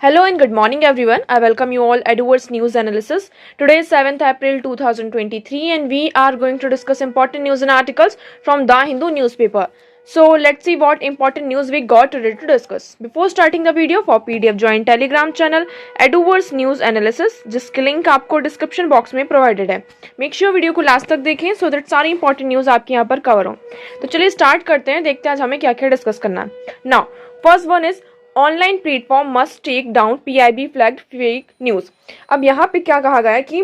Hello and good morning everyone. I welcome you all Eduwards News Analysis. Today is 7th April 2023 and we are going to discuss important news and articles from The Hindu newspaper. So let's see what important news we got today to discuss. Before starting the video, for PDF join Telegram channel Eduwards News Analysis जिसकी link आपको description box में provided है. Make sure video को last तक देखें so that सारी important news आपके यहाँ पर कवर हो. तो चलिए स्टार्ट करते हैं, देखते हैं आज हमें क्या क्या डिस्कस करना है. Now first one is online platform must take down PIB flagged fake news. अब यहाँ पे क्या कहा गया है कि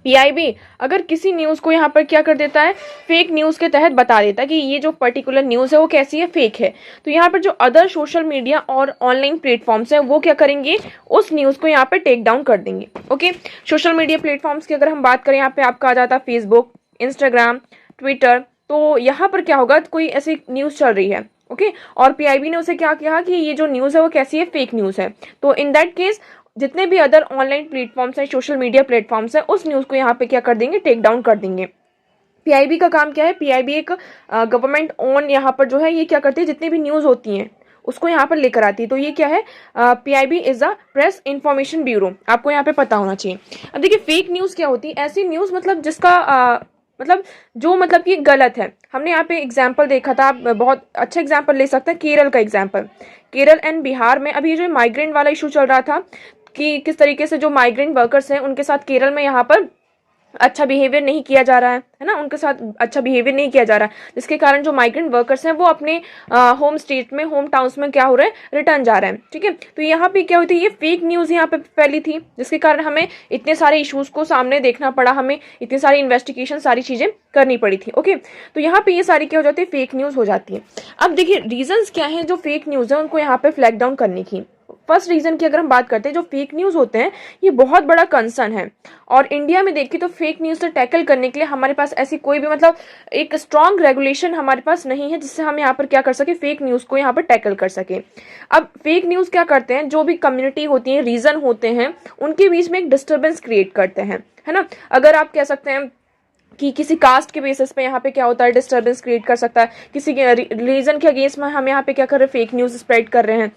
पीआईबी अगर किसी न्यूज को यहाँ पर क्या कर देता है, फेक न्यूज के तहत बता देता है कि ये जो पर्टिकुलर न्यूज है वो कैसी है, फेक है, तो यहाँ पर जो अदर सोशल मीडिया और ऑनलाइन प्लेटफॉर्म्स है वो क्या करेंगे, उस न्यूज को यहाँ पर टेक डाउन कर देंगे. ओके, सोशल मीडिया प्लेटफॉर्म्स की अगर हम बात करें, यहाँ पे आपका आ जाता है फेसबुक, इंस्टाग्राम, ट्विटर. तो यहाँ पर क्या होगा, कोई ऐसी न्यूज चल रही है, ओके, और पीआईबी ने उसे क्या कहा कि ये जो न्यूज है वो कैसी है, फेक न्यूज है. तो इन दैट केस जितने भी अदर ऑनलाइन प्लेटफॉर्म्स हैं, सोशल मीडिया प्लेटफॉर्म्स हैं, उस न्यूज को यहाँ पे क्या कर देंगे, टेक डाउन कर देंगे. पीआईबी का काम क्या है, पीआईबी एक गवर्नमेंट ओन यहाँ पर जो है ये क्या करती है, जितनी भी न्यूज होती हैं उसको यहाँ पर लेकर आती है. तो ये क्या है, PIB is a press information bureau, आपको यहाँ पे पता होना चाहिए. अब देखिए फेक न्यूज क्या होती है, ऐसी न्यूज मतलब जिसका मतलब कि गलत है. हमने यहाँ पे एग्जाम्पल देखा था, आप बहुत अच्छा एग्जाम्पल ले सकते हैं, केरल का एग्जाम्पल. केरल एंड बिहार में अभी जो माइग्रेंट वाला इशू चल रहा था कि किस तरीके से जो माइग्रेंट वर्कर्स हैं उनके साथ केरल में यहाँ पर अच्छा बिहेवियर नहीं किया जा रहा है ना, उनके साथ अच्छा बिहेवियर नहीं किया जा रहा है, जिसके कारण जो माइग्रेंट वर्कर्स हैं वो अपने होम स्टेट में, होम टाउन्स में क्या हो रहा है, रिटर्न जा रहे हैं. ठीक है, तो यहाँ पे क्या होती है, ये फेक न्यूज यहाँ पे फैली थी, जिसके कारण हमें इतने सारे इश्यूज को सामने देखना पड़ा, हमें इतनी सारी इन्वेस्टिगेशन, सारी चीजें करनी पड़ी थी. ओके, तो यहाँ पे ये सारी क्या हो जाती है, फेक न्यूज हो जाती है. अब देखिए रीजंस क्या है जो फेक न्यूज है उनको यहाँ पे फ्लैग डाउन करने की. फर्स्ट रीजन की अगर हम बात करते हैं, जो फेक न्यूज होते हैं ये बहुत बड़ा कंसर्न है, और इंडिया में देखिए तो फेक न्यूज से टैकल करने के लिए हमारे पास ऐसी कोई भी एक स्ट्रॉन्ग रेगुलेशन हमारे पास नहीं है जिससे हम यहाँ पर क्या कर सके, फेक न्यूज को यहाँ पर टैकल कर सके. अब फेक न्यूज क्या करते हैं, जो भी कम्युनिटी होती है, रीजन होते हैं, उनके बीच में एक डिस्टर्बेंस क्रिएट करते हैं, है ना. अगर आप कह सकते हैं कि किसी कास्ट के बेसिस पे यहाँ पे क्या होता है, डिस्टर्बेंस क्रिएट कर सकता है, किसी के रीजन के अगेंस्ट में हम यहाँ पे क्या कर रहे हैं, फेक न्यूज स्प्रेड कर रहे हैं.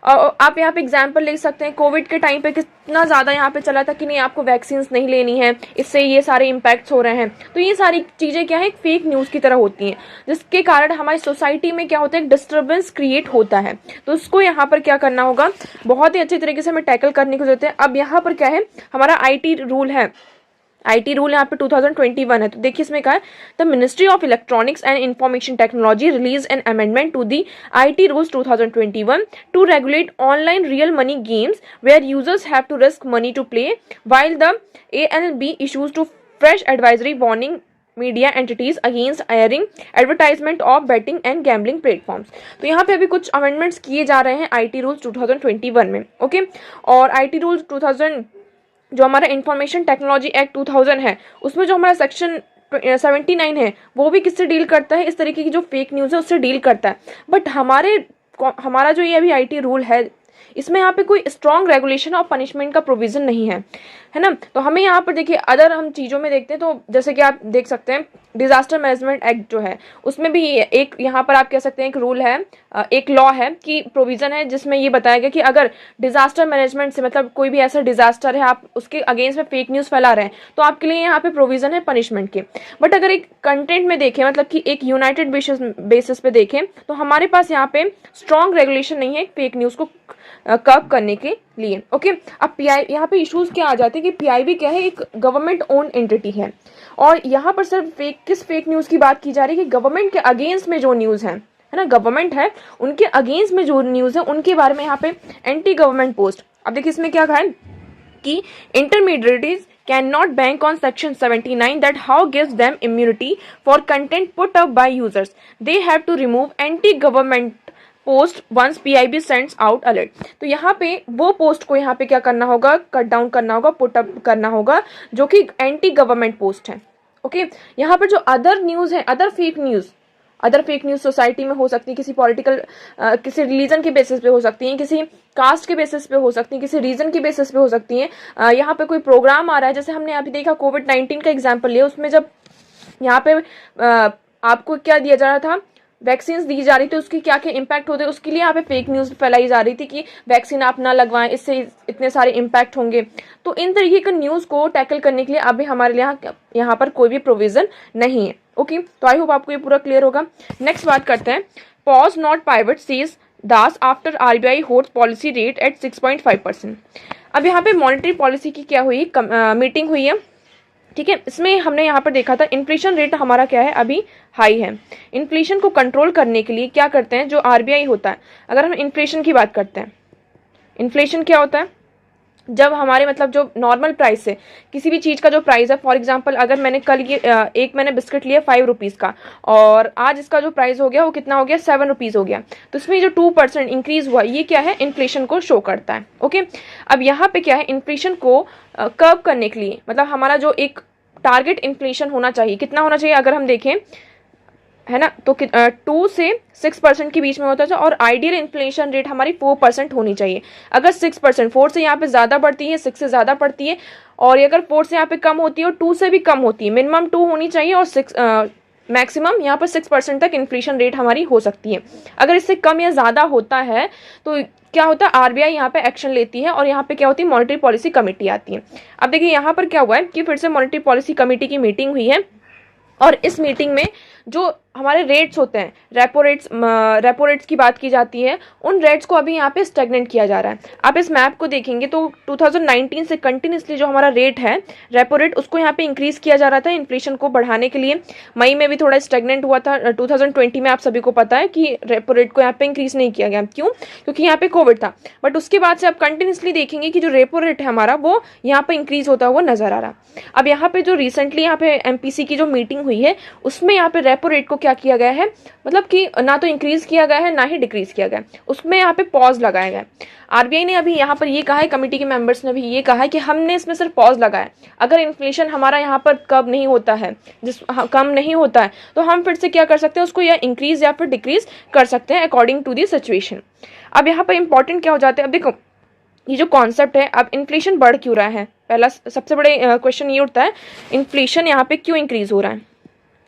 आप यहाँ पे एग्जांपल ले सकते हैं, कोविड के टाइम पे कितना ज़्यादा यहाँ पे चला था कि नहीं आपको वैक्सीन नहीं लेनी है, इससे ये सारे इम्पैक्ट्स हो रहे हैं. तो ये सारी चीज़ें क्या है, एक फेक न्यूज़ की तरह होती हैं, जिसके कारण हमारी सोसाइटी में क्या होता है, एक डिस्टर्बेंस क्रिएट होता है. तो उसको यहाँ पर क्या करना होगा, बहुत ही अच्छे तरीके से हमें टैकल करने की जरूरत है. अब यहाँ पर क्या है, हमारा आईटी रूल है, आईटी रूल यहाँ पे 2021 है. तो देखिए इसमें कहा है, the ministry of electronics and information technology release an amendment to the IT rules 2021 to regulate online real money games where users have to risk money to play, while the ANB issues two fresh advisory warning media entities against airing advertisement of betting and gambling platforms. तो यहाँ पे अभी कुछ amendments किए जा रहे हैं IT rules 2021 में. ओके, और आईटी रूल्स 2000 जो हमारा इंफॉर्मेशन टेक्नोलॉजी एक्ट 2000 है, उसमें जो हमारा सेक्शन 79 है वो भी किससे डील करता है, इस तरीके की जो फेक न्यूज़ है उससे डील करता है. बट हमारा जो ये अभी आईटी रूल है, इसमें यहाँ पे कोई स्ट्रॉन्ग रेगुलेशन और पनिशमेंट का प्रोविजन नहीं है, है ना. तो हमें यहाँ पर देखिए अदर हम चीज़ों में देखते हैं, तो जैसे कि आप देख सकते हैं डिजास्टर मैनेजमेंट एक्ट जो है, उसमें भी एक यहाँ पर आप कह सकते हैं एक रूल है, एक लॉ है कि प्रोविजन है, जिसमें ये बताया गया कि अगर डिजास्टर मैनेजमेंट से मतलब कोई भी ऐसा डिजास्टर है, आप उसके अगेंस्ट में फेक न्यूज़ फैला रहे हैं, तो आपके लिए यहाँ पे प्रोविजन है पनिशमेंट के. बट अगर एक कंटेंट में देखें, मतलब कि एक यूनाइटेड बेसिस पे देखें, तो हमारे पास यहाँ पे स्ट्रॉन्ग रेगुलेशन नहीं है फेक न्यूज़ को कर्ब करने के लिए. ओके, अब यहाँ पे इश्यूज क्या आ जाते हैं कि पीआईबी क्या है, एक गवर्नमेंट ओन एंटिटी है, और यहाँ पर सिर्फ किस फेक न्यूज की बात की जा रही है कि गवर्नमेंट के अगेंस्ट में जो न्यूज है ना, गवर्नमेंट है उनके अगेंस्ट में जो न्यूज है उनके बारे में यहाँ पे एंटी गवर्नमेंट पोस्ट. अब देखिए इसमें क्या कहा है कि intermediaries can not bank on section 79 that how gives them immunity for content put up by users, they have to remove anti government post once PIB sends out alert. तो यहाँ पे वो पोस्ट को यहाँ पे क्या करना होगा, कट डाउन करना होगा, पुट अप करना होगा, जो कि एंटी गवर्नमेंट पोस्ट है. ओके, यहाँ पर जो अदर न्यूज है, अदर फेक न्यूज सोसाइटी में हो सकती है, किसी पॉलिटिकल किसी रिलीजन के बेसिस पे हो सकती है, किसी कास्ट के बेसिस पे हो सकती है, किसी रीजन के बेसिस पे हो सकती है. यहाँ पे कोई प्रोग्राम आ रहा है, जैसे हमने अभी देखा कोविड-19 का एग्जाम्पल लिया, उसमें जब यहाँ पे आपको क्या दिया जा रहा था, वैक्सीन दी जा रही थी उसकी क्या क्या इम्पैक्ट होते हैं, उसके लिए यहाँ पे फेक न्यूज़ फैलाई जा रही थी कि वैक्सीन आप ना लगवाएं, इससे इतने सारे इम्पैक्ट होंगे। तो इन तरीके के न्यूज़ को टैकल करने के लिए अभी हमारे लिए यहाँ पर कोई भी प्रोविज़न नहीं है। ओके, तो आई होप आपको ये पूरा क्लियर होगा। नेक्स्ट बात करते हैं, pause not pivot says Das after RBI holds policy rate at 6.5%। अब यहाँ पे मॉनेटरी पॉलिसी की क्या हुई, मीटिंग हुई है, ठीक है। इसमें हमने यहाँ पर देखा था इन्फ्लेशन रेट हमारा क्या है, अभी हाई है। इन्फ्लेशन को कंट्रोल करने के लिए क्या करते हैं जो RBI होता है, अगर हम इन्फ्लेशन की बात करते हैं, इन्फ्लेशन क्या होता है, जब हमारे मतलब जो नॉर्मल प्राइस है किसी भी चीज़ का जो प्राइस है, फॉर एग्जांपल अगर मैंने कल ये मैंने बिस्किट लिया 5 रुपीज़ का और आज इसका जो प्राइस हो गया वो कितना हो गया, 7 रुपीज़ हो गया, तो इसमें जो 2% इंक्रीज हुआ ये क्या है, इन्फ्लेशन को शो करता है। ओके, अब यहाँ पे क्या है, इन्फ्लेशन को कर्व करने के लिए मतलब हमारा जो एक टारगेट इन्फ्लेशन होना चाहिए, कितना होना चाहिए, अगर हम देखें है ना, तो 2 से 6% के बीच में होता है और आइडियल इन्फ्लेशन रेट हमारी 4% होनी चाहिए। अगर 6%, 4 से यहाँ पे ज़्यादा बढ़ती है, 6 से ज़्यादा बढ़ती है, और अगर 4 से यहाँ पे कम होती है और 2 से भी कम होती है, मिनिमम 2 होनी चाहिए और 6 मैक्सिमम यहाँ पर 6% तक इन्फ्लेशन रेट हमारी हो सकती है। अगर इससे कम या ज़्यादा होता है तो क्या होता है, RBI यहाँ पे एक्शन लेती है और यहाँ पे क्या होती है, मॉनेटरी पॉलिसी कमेटी आती है। अब देखिए यहाँ पर क्या हुआ है कि फिर से मॉनेटरी पॉलिसी कमेटी की मीटिंग हुई है और इस मीटिंग में जो हमारे रेट्स होते हैं, रेपो रेट्स की बात की जाती है, उन रेट्स को अभी यहाँ पे स्टेगनेंट किया जा रहा है। आप इस मैप को देखेंगे तो 2019 से कंटिन्यूसली जो हमारा रेट है, रेपो रेट, उसको यहाँ पे इंक्रीज किया जा रहा था इन्फ्लेशन को बढ़ाने के लिए। मई में भी थोड़ा स्टेगनेंट हुआ था 2020 में, आप सभी को पता है कि रेपो रेट को यहाँ पे इंक्रीज नहीं किया गया, क्यों, क्योंकि यहाँ पे कोविड था। बट उसके बाद से आप कंटिन्यूसली देखेंगे कि जो रेपो रेट है हमारा वो यहाँ पे इंक्रीज होता हुआ नजर आ रहा। अब यहाँ पे जो रिसेंटली यहाँ पे MPC की जो मीटिंग हुई है उसमें यहाँ पे रेपो रेट को क्या किया गया है, मतलब कि ना तो इंक्रीज किया गया है ना ही डिक्रीज किया गया है, उसमें यहाँ पे पॉज लगाया गया है। RBI ने अभी यहाँ पर ये कहा है, कमेटी के मेंबर्स ने भी ये कहा है कि हमने इसमें सिर्फ पॉज लगाया है। अगर इन्फ्लेशन हमारा यहाँ पर कम नहीं होता है, कम नहीं होता है, तो हम फिर से क्या कर सकते हैं, उसको या इंक्रीज या फिर डिक्रीज कर सकते हैं अकॉर्डिंग टू दी सिचुएशन। अब यहाँ पर इंपॉर्टेंट क्या हो जाता है, अब देखो ये जो कॉन्सेप्ट है, अब इन्फ्लेशन बढ़ क्यों रहा है, पहला सबसे बड़े क्वेश्चन ये उठता है, इन्फ्लेशन यहाँ पे क्यों इंक्रीज हो रहा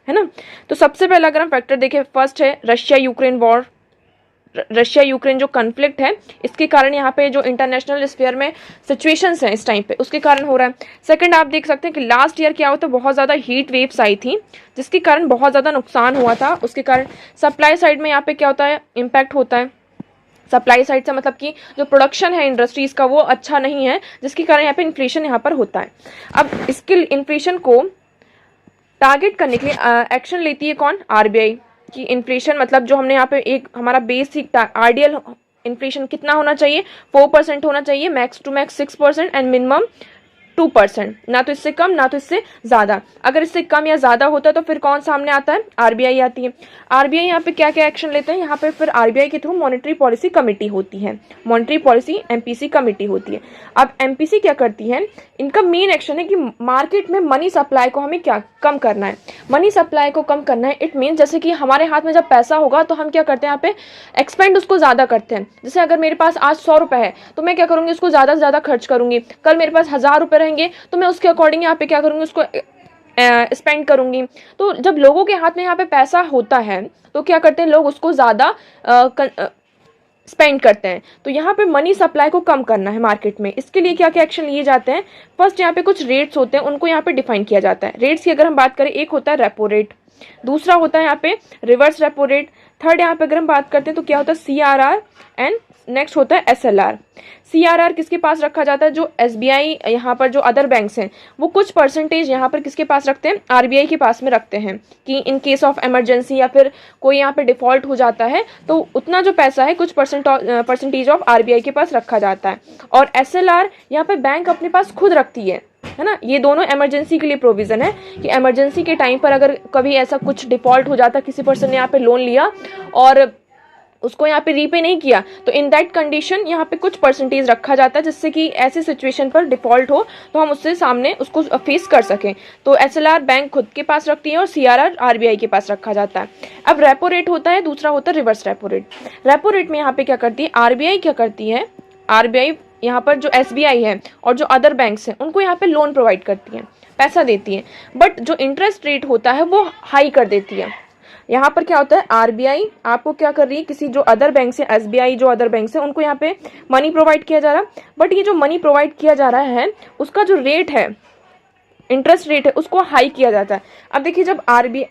है ना। तो सबसे पहला अगर हम फैक्टर देखें, फर्स्ट है Russia Ukraine war, Russia Ukraine जो कन्फ्लिक्ट है, इसके कारण यहाँ पे जो इंटरनेशनल स्फीयर में सिचुएशंस हैं इस टाइम पे, उसके कारण हो रहा है। सेकंड, आप देख सकते हैं कि लास्ट ईयर क्या होता है, बहुत ज़्यादा हीट वेव्स आई थी जिसके कारण बहुत ज़्यादा नुकसान हुआ था, उसके कारण सप्लाई साइड में यहाँ पे क्या होता है, इम्पैक्ट होता है। सप्लाई साइड से मतलब कि जो प्रोडक्शन है इंडस्ट्रीज़ का वो अच्छा नहीं है, जिसके कारण यहाँ पे इन्फ्लेशन यहाँ पर होता है। अब इसके इन्फ्लेशन को टारगेट करने के लिए एक्शन लेती है कौन, RBI, कि इन्फ्लेशन मतलब जो हमने यहाँ पे एक हमारा बेसिक आइडियल इन्फ्लेशन कितना होना चाहिए, 4% होना चाहिए, max to max 6% and minimum 2%, ना तो इससे कम ना तो इससे ज़्यादा। अगर इससे कम या ज़्यादा होता है तो फिर कौन सामने आता है, RBI आती है। RBI यहाँ पे क्या क्या एक्शन लेते हैं, यहाँ पे फिर RBI के थ्रू मॉनेटरी पॉलिसी कमेटी होती है, मॉनेटरी पॉलिसी MPC कमेटी होती है। अब MPC क्या करती है, इनका मेन एक्शन है कि मार्केट में मनी सप्लाई को हमें क्या कम करना है, मनी सप्लाई को कम करना है। इट मीन जैसे कि हमारे हाथ में जब पैसा होगा तो हम क्या करते हैं, यहाँ पे एक्सपेंड उसको ज़्यादा करते हैं। जैसे अगर मेरे पास आज 100 रुपये है तो मैं क्या करूँगी, उसको ज़्यादा से ज़्यादा खर्च करूँगी। कल मेरे पास 1000 रुपये रहेंगे तो मैं उसके अकॉर्डिंग यहाँ पे क्या करूँगी, उसको स्पेंड करूँगी। तो जब लोगों के हाथ में यहाँ पे पैसा होता है तो क्या करते हैं लोग, उसको ज़्यादा स्पेंड करते हैं। तो यहाँ पे मनी सप्लाई को कम करना है मार्केट में, इसके लिए क्या क्या एक्शन लिए जाते हैं। फर्स्ट यहाँ पे कुछ रेट्स होते हैं, उनको यहाँ पे डिफाइन किया जाता है। रेट्स की अगर हम बात करें, एक होता है रेपो रेट, दूसरा होता है यहाँ पे रिवर्स रेपो रेट, थर्ड यहाँ पे अगर हम बात करते हैं तो क्या होता है CRR एंड नेक्स्ट होता है SLR। CRR किसके पास रखा जाता है, जो SBI यहाँ पर जो अदर बैंक्स हैं वो कुछ परसेंटेज यहाँ पर किसके पास रखते हैं, RBI के पास में रखते हैं, कि इन केस ऑफ इमरजेंसी या फिर कोई यहाँ पे डिफॉल्ट हो जाता है तो उतना जो पैसा है कुछ परसेंटेज ऑफ RBI के पास रखा जाता है। और SLR यहाँ पे बैंक अपने पास खुद रखती है ना। ये दोनों इमरजेंसी के लिए प्रोविजन है कि इमरजेंसी के टाइम पर अगर कभी ऐसा कुछ डिफॉल्ट हो जाता, किसी पर्सन ने यहाँ पे लोन लिया और उसको यहाँ पे रीपे नहीं किया, तो इन दैट कंडीशन यहाँ पे कुछ परसेंटेज रखा जाता है जिससे कि ऐसे सिचुएशन पर डिफॉल्ट हो तो हम उससे सामने उसको फेस कर सकें। तो SLR बैंक खुद के पास रखती है और CRR RBI के पास रखा जाता है। अब रेपो रेट होता है, दूसरा होता है reverse repo rate. Repo rate में यहाँ पे क्या करती है, RBI क्या करती है, RBI यहाँ पर जो SBI है और जो अदर बैंक्स हैं उनको यहाँ पे लोन प्रोवाइड करती है, पैसा देती है, बट जो इंटरेस्ट रेट होता है वो हाई कर देती है। यहाँ पर क्या होता है, आरबीआई आपको क्या कर रही है, किसी जो अदर बैंक से, एसबीआई जो अदर बैंक से, उनको यहाँ पे मनी प्रोवाइड किया जा रहा है। बट ये जो मनी प्रोवाइड किया जा रहा है उसका जो रेट है, इंटरेस्ट रेट है, उसको हाई किया जाता है। अब देखिए, जब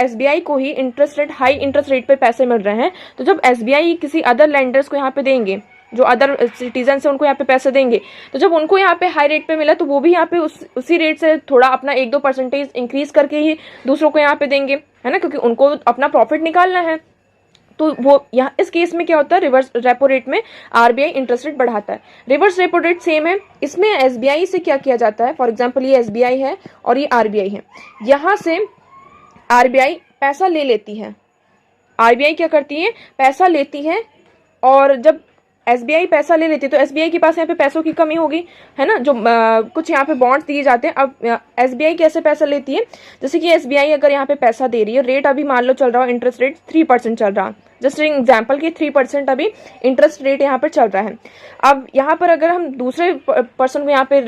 एसबीआई को ही interest rate, high interest rate पे पैसे मिल रहे हैं, तो जब एसबीआई किसी अदर लेंडर्स को यहाँ पे देंगे, जो अदर सिटीजन से उनको यहाँ पे पैसे देंगे, तो जब उनको यहाँ पे हाई रेट पे मिला तो वो भी यहाँ पे उसी रेट से थोड़ा अपना 1-2% इंक्रीज करके ही दूसरों को यहाँ पे देंगे, है ना, क्योंकि उनको अपना प्रॉफिट निकालना है। तो वो यहाँ इस केस में क्या होता है, रिवर्स रेपो रेट में आरबीआई इंटरेस्ट रेट बढ़ाता है। रिवर्स रेपो रेट सेम है, इसमें एसबीआई से क्या किया जाता है, फॉर एग्जांपल ये एसबीआई है और ये आरबीआई है, यहाँ से आरबीआई पैसा ले लेती है। आरबीआई क्या करती है, पैसा लेती है, और जब एसबीआई पैसा ले लेती है तो एसबीआई के पास यहाँ पे पैसों की कमी होगी, है ना, जो कुछ यहाँ पे बॉन्ड्स दिए जाते हैं। अब एसबीआई कैसे पैसा लेती है, जैसे कि एसबीआई अगर यहाँ पे पैसा दे रही है, रेट अभी मान लो चल रहा है, इंटरेस्ट रेट 3% चल रहा है, जस्ट एग्जाम्पल की 3% अभी इंटरेस्ट रेट यहाँ पर चल रहा है। अब यहाँ पर अगर हम दूसरे पर्सन को यहाँ पे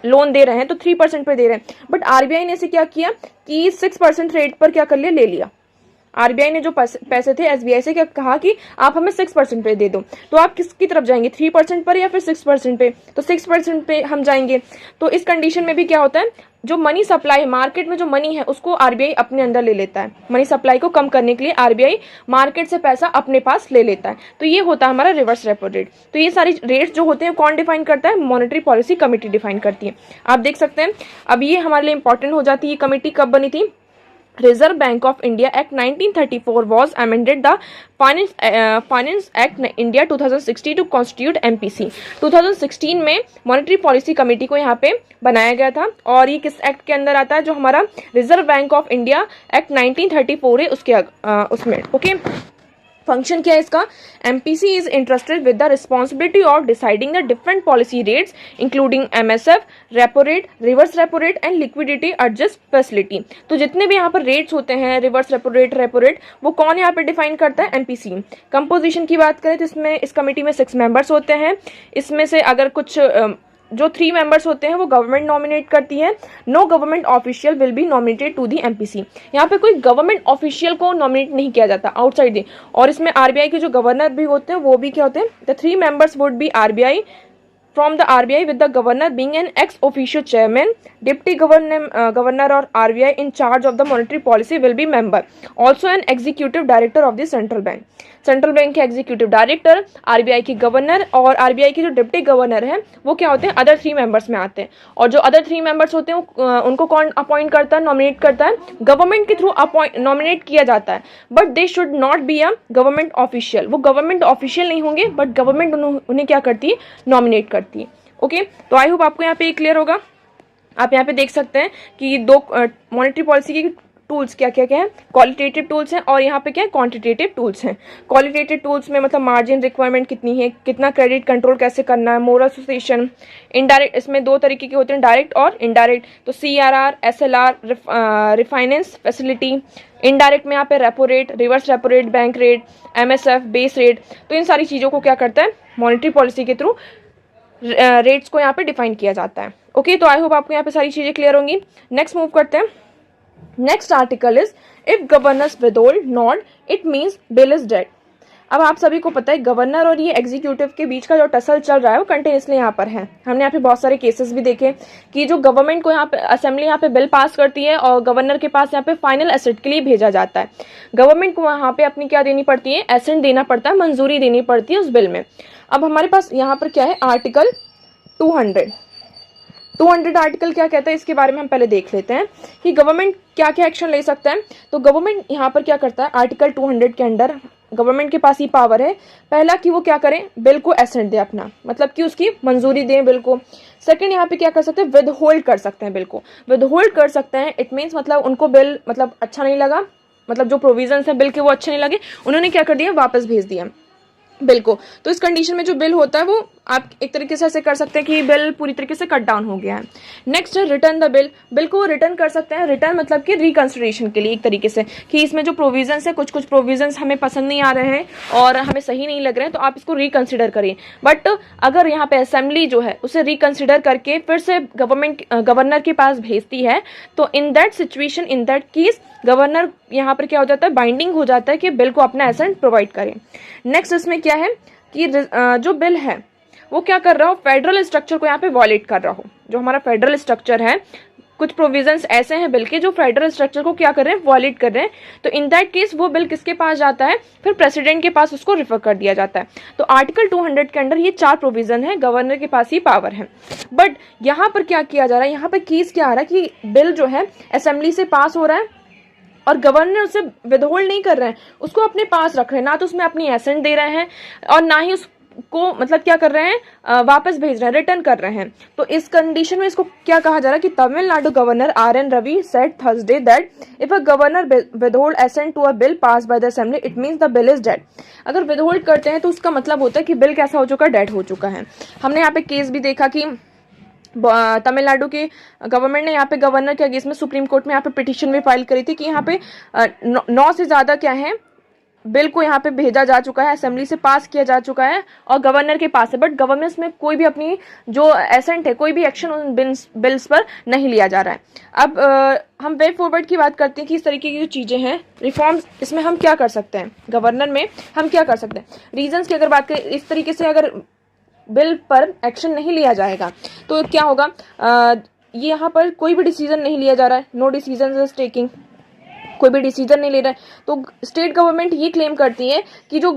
लोन दे रहे हैं तो 3% पे दे रहे हैं, बट आरबीआई ने इसे क्या किया कि 6% रेट पर क्या कर लिया, ले लिया। आरबीआई ने जो पैसे थे एसबीआई से क्या कहा कि आप हमें 6% पे दे दो, तो आप किसकी तरफ जाएंगे, 3% पर या फिर 6% पे, तो 6% पे हम जाएंगे। तो इस कंडीशन में भी क्या होता है, जो मनी सप्लाई, मार्केट में जो मनी है उसको आरबीआई अपने अंदर ले लेता है। मनी सप्लाई को कम करने के लिए आरबीआई मार्केट से पैसा अपने पास ले लेता है। तो ये होता है हमारा रिवर्स रेपो रेट। तो ये सारी रेट्स जो होते हैं कौन डिफाइन करता है, मॉनेटरी पॉलिसी कमेटी डिफाइन करती है। आप देख सकते हैं, अब ये हमारे लिए इंपॉर्टेंट हो जाती है। ये कमेटी कब बनी थी, Reserve Bank of India Act 1934 was amended the Finance Act India 2016 to constitute MPC। 2016 में मॉनेटरी पॉलिसी कमेटी को यहाँ पे बनाया गया था, और ये किस एक्ट के अंदर आता है, जो हमारा reserve bank of India act 1934 है उसके उसमें। ओके, फंक्शन क्या है इसका, MPC is interested with the responsibility of deciding the different policy rates including MSF, repo rate, reverse repo rate and liquidity adjust facility. तो जितने भी यहाँ पर रेट्स होते हैं, रिवर्स रेपो रेट, वो कौन यहाँ पर डिफाइन करता है, एमपीसी। कंपोजिशन की बात करें तो इसमें इस कमेटी में 6 मेंबर्स होते हैं। इसमें से अगर कुछ जो 3 मेंबर्स होते हैं वो गवर्नमेंट नॉमिनेट करती है। No government official will be nominated to the MPC. यहाँ पे कोई गवर्नमेंट ऑफिशियल को नॉमिनेट नहीं किया जाता आउटसाइड दी। और इसमें आरबीआई के जो गवर्नर भी होते हैं वो भी क्या होते हैं, the 3 members would be RBI from the RBI with the governor being an ex officio chairman, deputy governor or RBI in charge of the monetary policy will be member, also an executive director of the central bank। Central bank के executive director, RBI की governor और RBI के जो deputy governor हैं वो क्या होते हैं, अदर 3 मेंबर्स में आते हैं। और जो अदर 3 मेंबर्स होते हैं उनको कौन अपॉइंट करता है, नॉमिनेट करता है, गवर्नमेंट के थ्रू नॉमिनेट किया जाता है। But they should not be a government official, वो गवर्नमेंट ऑफिशियल नहीं होंगे, बट गवर्नमेंट उन्हें क्या करती है, नॉमिनेट करती है। ओके, तो आई होप आपको यहाँ पे क्लियर होगा। आप यहाँ पे देख सकते हैं कि 2 मॉनेटरी पॉलिसी की टूल्स क्या क्या क्या है, क्वालिटेटिव टूल्स हैं और यहाँ पे क्या है, क्वांटिटेटिव टूल्स हैं। क्वालिटेटिव टूल्स में मतलब मार्जिन रिक्वायरमेंट कितनी है, कितना क्रेडिट कंट्रोल कैसे करना है, मोरल एसोसिएशन। इनडायरेक्ट, इसमें 2 तरीके के होते हैं, डायरेक्ट और इनडायरेक्ट। तो CRR, SLR, refinance facility. Indirect में यहाँ पे repo rate, reverse repo rate, bank rate, MSF, base rate. तो इन सारी चीज़ों को क्या करता है, मॉनेटरी पॉलिसी के थ्रू रेट्स को यहाँ पे डिफाइन किया जाता है। ओके, तो आई होप आपको यहाँ पे सारी चीज़ें क्लियर होंगी। नेक्स्ट मूव करते हैं। Next article is if governors withhold not it means bill is dead. अब आप सभी को पता है गवर्नर और ये एग्जीक्यूटिव के बीच का जो टसल चल रहा है वो कंटिन्यूसली यहाँ पर है। हमने यहाँ पे बहुत सारे केसेस भी देखे कि जो गवर्नमेंट को यहाँ पे असेंबली यहाँ पे बिल पास करती है और गवर्नर के पास यहाँ पे फाइनल एसेट के लिए भेजा जाता है। गवर्नमेंट को वहाँ पे अपनी क्या देनी पड़ती है, एसेंट देना पड़ता है, मंजूरी देनी पड़ती है उस बिल में। अब हमारे पास यहाँ पर क्या है, आर्टिकल 200 आर्टिकल क्या कहता है, इसके बारे में हम पहले देख लेते हैं कि गवर्नमेंट क्या क्या एक्शन ले सकता है। तो गवर्नमेंट यहाँ पर क्या करता है, आर्टिकल 200 के अंडर गवर्नमेंट के पास ही पावर है, पहला कि वो क्या करें, बिल को एसेंट दे अपना, मतलब कि उसकी मंजूरी दें बिल को। सेकंड, यहाँ पे क्या कर सकते हैं, विद होल्ड कर सकते हैं, बिल को विद होल्ड कर सकते हैं। इट मीन्स मतलब उनको बिल मतलब अच्छा नहीं लगा, मतलब जो प्रोविजंस है बिल के वो अच्छे नहीं लगे, उन्होंने क्या कर दिया, वापस भेज दिया बिल को। तो इस कंडीशन में जो बिल होता है वो आप एक तरीके से ऐसे कर सकते हैं कि बिल पूरी तरीके से कट डाउन हो गया है। नेक्स्ट है रिटर्न द बिल। बिल को रिटर्न कर सकते हैं। रिटर्न मतलब कि रिकंसिडरेशन के लिए, एक तरीके से कि इसमें जो प्रोविजंस है, कुछ कुछ प्रोविजंस हमें पसंद नहीं आ रहे हैं और हमें सही नहीं लग रहे हैं, तो आप इसको रिकंसिडर करिए। बट अगर यहाँ पे असेंबली जो है उसे रिकंसिडर करके फिर से गवर्नर के पास भेजती है, तो in that situation, in that case, governor यहाँ पर क्या हो जाता है, बाइंडिंग हो जाता है कि बिल को अपना एसेंट प्रोवाइड करें। नेक्स्ट इसमें क्या है कि जो बिल है वो क्या कर रहा हो, फेडरल स्ट्रक्चर को यहाँ पे वॉलेट कर रहा हो। जो हमारा फेडरल स्ट्रक्चर है, कुछ प्रोविजंस ऐसे हैं बिल के जो फेडरल स्ट्रक्चर को क्या कर रहे हैं, वॉलेट कर रहे हैं। तो इन दैट केस वो बिल किसके पास जाता है, फिर प्रेसिडेंट के पास उसको रिफर कर दिया जाता है। तो आर्टिकल 200 के अंदर ये 4 प्रोविजन है, गवर्नर के पास ही पावर है। बट यहाँ पर क्या किया जा रहा है, यहाँ पर केस क्या आ रहा है कि बिल जो है असेंबली से पास हो रहा है और गवर्नर उसे विदहोल्ड नहीं कर रहे हैं, उसको अपने पास रख रहे हैं, ना तो उसमें अपनी एसेंट दे रहे हैं और ना ही उसको मतलब क्या कर रहे हैं, वापस भेज रहे हैं, रिटर्न कर रहे हैं। तो इस कंडीशन में इसको क्या कहा जा रहा है कि Tamil Nadu governor R.N. Ravi said Thursday that if a governor withhold assent to a bill pass by the assembly it means the bill is dead. अगर विदहोल्ड करते हैं तो उसका मतलब होता है कि बिल कैसा हो चुका है, डेड हो चुका है। हमने यहाँ पे केस भी देखा कि तमिलनाडु की गवर्नमेंट ने यहाँ पे गवर्नर के अगेंस्ट में सुप्रीम कोर्ट में यहाँ पे पिटीशन भी फाइल करी थी कि यहाँ पे 9 से ज़्यादा क्या है बिल को यहाँ पे भेजा जा चुका है, असेंबली से पास किया जा चुका है और गवर्नर के पास है, बट गवर्नेंस में कोई भी अपनी जो एसेंट है, कोई भी एक्शन उन बिल्स पर नहीं लिया जा रहा है। अब हम वे फॉरवर्ड की बात करते हैं कि इस तरीके की जो चीज़ें हैं, रिफॉर्म्स, इसमें हम क्या कर सकते हैं, गवर्नर में हम क्या कर सकते हैं। रीजंस की अगर बात करें, इस तरीके से अगर बिल पर एक्शन नहीं लिया जाएगा तो क्या होगा, ये यहाँ पर कोई भी डिसीजन नहीं लिया जा रहा है, नो डिसीजन इज टेकिंग, कोई भी डिसीजन नहीं ले रहा है। तो स्टेट गवर्नमेंट ये क्लेम करती है कि जो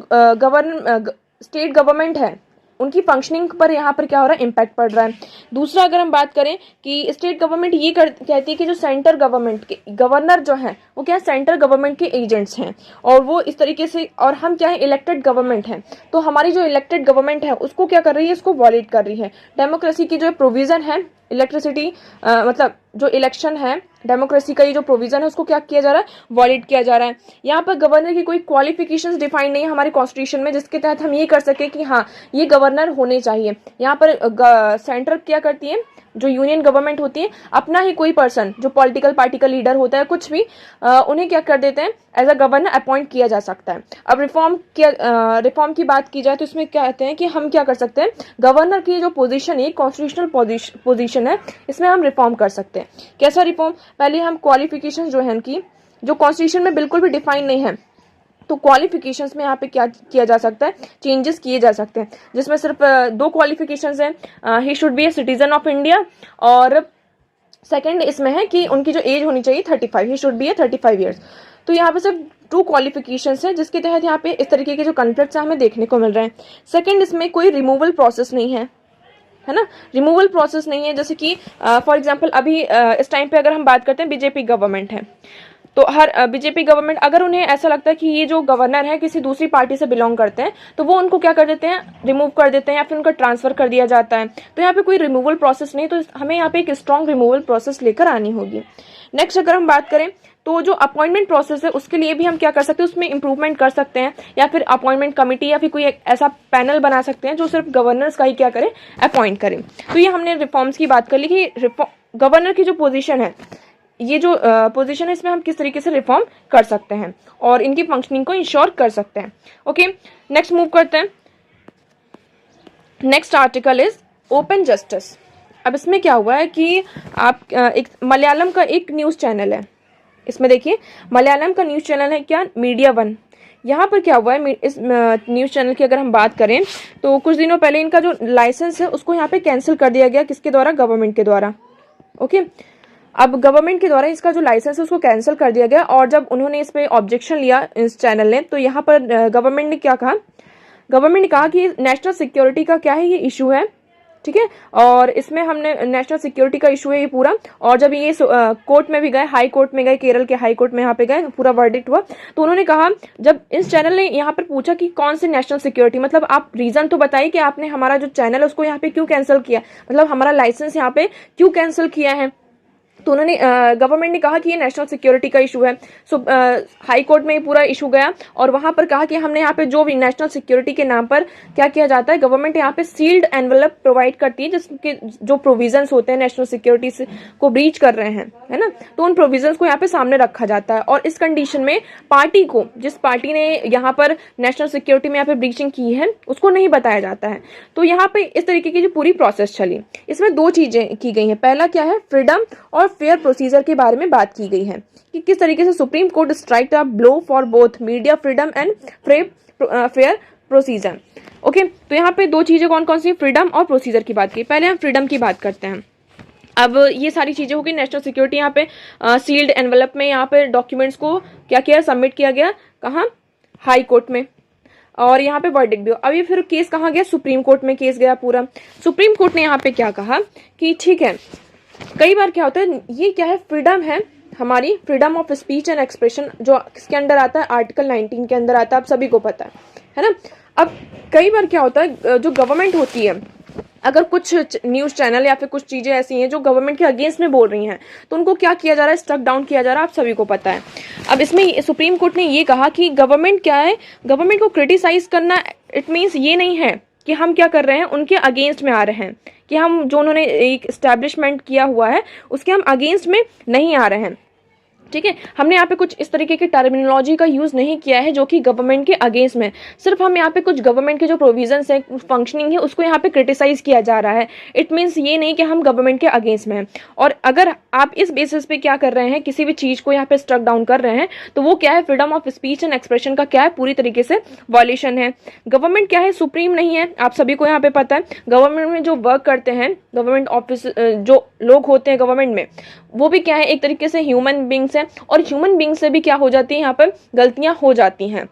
स्टेट गवर्नमेंट है उनकी फंक्शनिंग पर यहाँ पर क्या हो रहा है, इम्पैक्ट पड़ रहा है। दूसरा अगर हम बात करें कि स्टेट गवर्नमेंट ये कहती है कि जो सेंटर गवर्नमेंट के गवर्नर जो हैं वो क्या सेंटर गवर्नमेंट के एजेंट्स हैं और वो इस तरीके से, और हम क्या है, इलेक्टेड गवर्नमेंट है, तो हमारी जो इलेक्टेड गवर्नमेंट है उसको क्या कर रही है, इसको वॉलेट कर रही है। डेमोक्रेसी की जो प्रोविजन है, इलेक्ट्रिसिटी मतलब जो इलेक्शन है, डेमोक्रेसी का ये जो प्रोविजन है उसको क्या किया जा रहा है, वॉलिड किया जा रहा है। यहाँ पर गवर्नर की कोई क्वालिफिकेशंस डिफाइन नहीं है हमारे कॉन्स्टिट्यूशन में जिसके तहत हम ये कर सके कि हाँ ये गवर्नर होने चाहिए। यहाँ पर सेंटर क्या करती है, जो यूनियन गवर्नमेंट होती है, अपना ही कोई पर्सन जो पॉलिटिकल पार्टी का लीडर होता है, कुछ भी उन्हें क्या कर देते हैं, एज अ गवर्नर अपॉइंट किया जा सकता है। अब रिफॉर्म की बात की जाए तो इसमें कहते हैं कि हम क्या कर सकते हैं, गवर्नर की जो पोजीशन है, कॉन्स्टिट्यूशनल पोजीशन है, इसमें हम रिफॉर्म कर सकते हैं। कैसा रिफॉर्म, पहले हम क्वालिफिकेशन जो है उनकी, जो कॉन्स्टिट्यूशन में बिल्कुल भी डिफाइन नहीं है, तो क्वालिफिकेशंस में यहाँ पे क्या किया जा सकता है, चेंजेस किए जा सकते हैं, जिसमें सिर्फ 2 क्वालिफिकेशंस हैं, he should be a citizen of India, और सेकंड इसमें है कि उनकी जो एज होनी चाहिए 35, he should be A 35 years. तो यहाँ पे सिर्फ 2 क्वालिफिकेशंस हैं जिसके तहत यहाँ पे इस तरीके के जो कॉन्फ्लिक्ट्स हमें देखने को मिल रहे हैं। सेकंड, इसमें कोई रिमूवल प्रोसेस नहीं है ना, रिमूवल प्रोसेस नहीं है। जैसे कि फॉर एग्जांपल अभी इस टाइम पे अगर हम बात करते हैं, बीजेपी गवर्नमेंट है, तो हर बीजेपी गवर्नमेंट अगर उन्हें ऐसा लगता है कि ये जो गवर्नर है किसी दूसरी पार्टी से बिलोंग करते हैं, तो वो उनको क्या कर देते हैं, रिमूव कर देते हैं या फिर उनका ट्रांसफर कर दिया जाता है। तो यहाँ पे कोई रिमूवल प्रोसेस नहीं, तो हमें यहाँ पे एक स्ट्रॉन्ग रिमूवल प्रोसेस लेकर आनी होगी। नेक्स्ट अगर हम बात करें तो जो अपॉइंटमेंट प्रोसेस है उसके लिए भी हम क्या कर सकते हैं, उसमें इंप्रूवमेंट कर सकते हैं, या फिर अपॉइंटमेंट कमेटी या फिर कोई एक ऐसा पैनल बना सकते हैं जो सिर्फ गवर्नर्स का ही क्या करे, अपॉइंट करें। तो ये हमने रिफॉर्म्स की बात कर ली कि गवर्नर की जो पोजीशन है, ये जो पोजीशन है, इसमें हम किस तरीके से रिफॉर्म कर सकते हैं और इनकी फंक्शनिंग को इंश्योर कर सकते हैं। ओके, नेक्स्ट मूव करते हैं। Next article is open justice. अब इसमें क्या हुआ है कि आप एक मलयालम का एक न्यूज़ चैनल है, इसमें देखिए मलयालम का न्यूज़ चैनल है क्या, मीडिया वन। यहाँ पर क्या हुआ है, इस न्यूज़ चैनल की अगर हम बात करें तो कुछ दिनों पहले इनका जो लाइसेंस है उसको यहाँ पे कैंसिल कर दिया गया, किसके द्वारा, गवर्नमेंट के द्वारा। ओके, अब गवर्नमेंट के द्वारा इसका जो लाइसेंस है उसको कैंसिल कर दिया गया, और जब उन्होंने इस पे ऑब्जेक्शन लिया इस चैनल ने, तो यहाँ पर गवर्नमेंट ने क्या कहा, गवर्नमेंट ने कहा कि नेशनल सिक्योरिटी का क्या है, ये इशू है, ठीक है, और इसमें हमने नेशनल सिक्योरिटी का इशू है ये पूरा। और जब ये कोर्ट में भी गए, हाई कोर्ट में गए, केरल के हाई कोर्ट में यहाँ पे गए, पूरा वर्डिक्ट हुआ, तो उन्होंने कहा, जब इस चैनल ने यहाँ पर पूछा कि कौन से नेशनल सिक्योरिटी, मतलब आप रीजन तो बताइए कि आपने हमारा जो चैनल है उसको यहाँ पे क्यों कैंसिल किया, मतलब हमारा लाइसेंस यहाँ पे क्यों कैंसिल किया है। तो उन्होंने गवर्नमेंट ने कहा कि ये नेशनल सिक्योरिटी का इशू है। सो हाई कोर्ट में पूरा इशू गया और वहां पर कहा कि हमने यहाँ पे जो भी नेशनल सिक्योरिटी के नाम पर क्या किया जाता है, गवर्नमेंट यहाँ पे सील्ड एनवलप प्रोवाइड करती है जिसके जो प्रोविजंस होते हैं नेशनल सिक्योरिटी से को ब्रीच कर रहे हैं, है ना, तो उन प्रोविजंस को यहाँ पे सामने रखा जाता है। और इस कंडीशन में पार्टी को, जिस पार्टी ने यहाँ पर नेशनल सिक्योरिटी में यहाँ पे ब्रीचिंग की है, उसको नहीं बताया जाता है। तो यहाँ पे इस तरीके की जो पूरी प्रोसेस चली, इसमें दो चीजें की गई हैं। पहला क्या है, फ्रीडम और फेयर प्रोसीजर के बारे में बात की गई है कि किस तरीके से supreme court strike a blow for both media freedom and fair procedure. Okay, तो यहाँ पे दो चीजें कौन कौन सी, फ्रीडम और प्रोसीजर की बात की। पहले हम फ्रीडम की बात करते हैं। अब ये सारी चीजें होगी, नेशनल सिक्योरिटी यहाँ पे सील्ड एनवलप में यहाँ पे डॉक्यूमेंट्स को क्या किया, सबमिट किया गया, कहाँ, हाई कोर्ट में, और यहाँ पे वर्डिक्ट भी। अब ये फिर केस कहाँ गया, सुप्रीम कोर्ट में केस गया पूरा। सुप्रीम कोर्ट ने यहाँ पे क्या कहा कि ठीक है, कई बार क्या होता है, ये क्या है, फ्रीडम है हमारी, freedom of speech and expression, जो किसके अंदर आता है, आर्टिकल 19 के अंदर आता है, आप सभी को पता है ना। अब कई बार क्या होता है, जो गवर्नमेंट होती है, अगर कुछ न्यूज चैनल या फिर कुछ चीजें ऐसी हैं जो गवर्नमेंट के अगेंस्ट में बोल रही हैं, तो उनको क्या किया जा रहा है, स्ट्रक डाउन किया जा रहा है, आप सभी को पता है। अब इसमें सुप्रीम कोर्ट ने ये कहा कि गवर्नमेंट क्या है, गवर्नमेंट को क्रिटिसाइज करना इट मीन्स ये नहीं है कि हम क्या कर रहे हैं, उनके अगेंस्ट में आ रहे हैं, कि हम जो उन्होंने एक एस्टैब्लिशमेंट किया हुआ है उसके हम अगेंस्ट में नहीं आ रहे हैं। ठीक है, हमने यहाँ पे कुछ इस तरीके की टर्मिनोलॉजी का यूज नहीं किया है जो कि गवर्नमेंट के अगेंस्ट में, सिर्फ हम यहाँ पे कुछ गवर्नमेंट के जो प्रोविजंस है, फंक्शनिंग है, उसको यहाँ पे क्रिटिसाइज किया जा रहा है। इट मीन्स ये नहीं कि हम गवर्नमेंट के अगेंस्ट में हैं। और अगर आप इस बेसिस पे क्या कर रहे हैं, किसी भी चीज को यहाँ पे स्ट्रक डाउन कर रहे हैं, तो वो क्या है, freedom of speech and expression का क्या है, पूरी तरीके से वॉल्यूशन है। गवर्नमेंट क्या है, सुप्रीम नहीं है, आप सभी को यहाँ पे पता है। गवर्नमेंट में जो वर्क करते हैं, गवर्नमेंट ऑफिस जो लोग होते हैं गवर्नमेंट में, वो भी क्या है, एक तरीके से ह्यूमन बींग्स है, और ह्यूमन बींग से भी क्या हो जाती है, यहाँ पर गलतियां हो जाती हैं।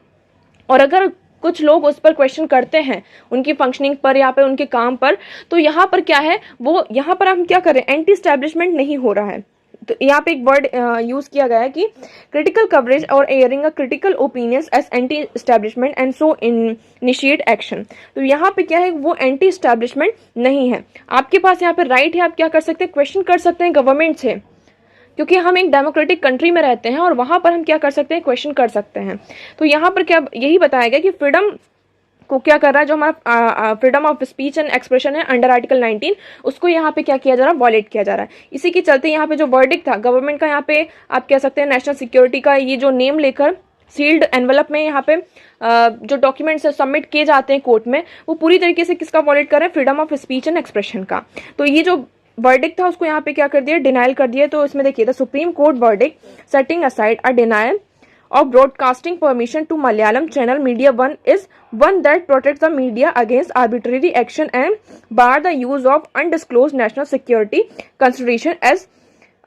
और अगर कुछ लोग उस पर क्वेश्चन करते हैं, उनकी फंक्शनिंग पर या पे उनके काम पर, तो यहाँ पर क्या है, वो यहाँ पर हम क्या कर रहे हैं, एंटी एस्टैब्लिशमेंट नहीं हो रहा है। तो यहाँ पे एक वर्ड यूज किया गया है कि क्रिटिकल कवरेज और airing a critical opinions as anti establishment and so initiate action. तो यहाँ पे क्या है, वो एंटी एस्टैब्लिशमेंट नहीं है। आपके पास यहाँ पे राइट है, आप क्या कर सकते हैं, क्वेश्चन कर सकते हैं गवर्नमेंट से, क्योंकि हम एक डेमोक्रेटिक कंट्री में रहते हैं और वहां पर हम क्या कर सकते हैं, क्वेश्चन कर सकते हैं। तो यहाँ पर क्या यही बताया गया कि फ्रीडम को क्या कर रहा है, जो हमारा freedom of speech and expression है अंडर आर्टिकल 19, उसको यहाँ पे क्या किया जा रहा है, वॉलेट किया जा रहा है। इसी के चलते यहाँ पे जो वर्डिक्ट था गवर्नमेंट का, यहाँ पे आप कह सकते हैं नेशनल सिक्योरिटी का ये जो नेम लेकर सील्ड एनवलप में यहाँ पे जो डॉक्यूमेंट्स सबमिट किए जाते हैं कोर्ट में, वो पूरी तरीके से किसका वॉलेट कर रहे हैं, freedom of speech and expression का। तो ये जो वर्डिक्ट था उसको यहाँ पे क्या कर दिया, डिनाइल कर दिया। तो इसमें देखिए, the supreme court verdict setting aside a denial of broadcasting permission to Malayalam channel Media One is one that protects the media against arbitrary action and bar the use of undisclosed national security consideration as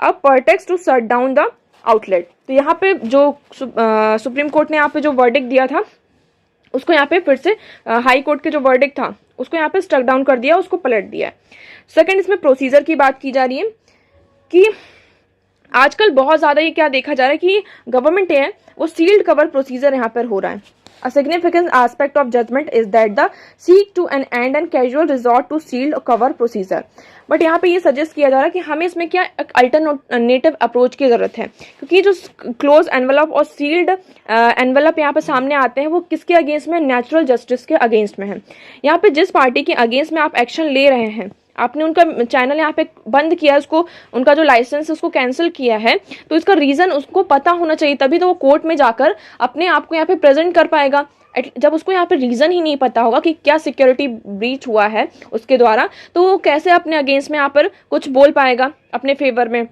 a pretext to shut down the outlet। तो यहाँ पे जो supreme court ने यहाँ पे जो verdict दिया था, उसको यहाँ पे फिर से हाई कोर्ट के जो वर्डिक्ट था उसको यहाँ पे स्ट्रक डाउन कर दिया, उसको पलट दिया। सेकंड, इसमें प्रोसीजर की बात की जा रही है कि आजकल बहुत ज्यादा ये क्या देखा जा रहा है कि गवर्नमेंट है वो सील्ड कवर प्रोसीजर यहाँ पर हो रहा है। A significant aspect of judgment is that the seek to an end and casual resort to sealed cover procedure। But यहाँ पे ये सजेस्ट किया जा रहा है कि हमें इसमें क्या एक अल्टरनेटिव अप्रोच की जरूरत है, क्योंकि जो क्लोज एनवलप और सील्ड एनवलप यहाँ पे सामने आते हैं वो किसके अगेंस्ट में, नेचुरल जस्टिस के अगेंस्ट में है। यहाँ पे जिस पार्टी के अगेंस्ट में आप एक्शन ले रहे हैं, आपने उनका चैनल यहाँ पे बंद किया है, उसको उनका जो लाइसेंस उसको कैंसिल किया है, तो इसका रीजन उसको पता होना चाहिए, तभी तो वो कोर्ट में जाकर अपने आप को यहाँ पे प्रेजेंट कर पाएगा। जब उसको यहाँ पे रीजन ही नहीं पता होगा कि क्या सिक्योरिटी ब्रीच हुआ है उसके द्वारा, तो वो कैसे अपने अगेंस्ट में यहाँ पर कुछ बोल पाएगा अपने फेवर में।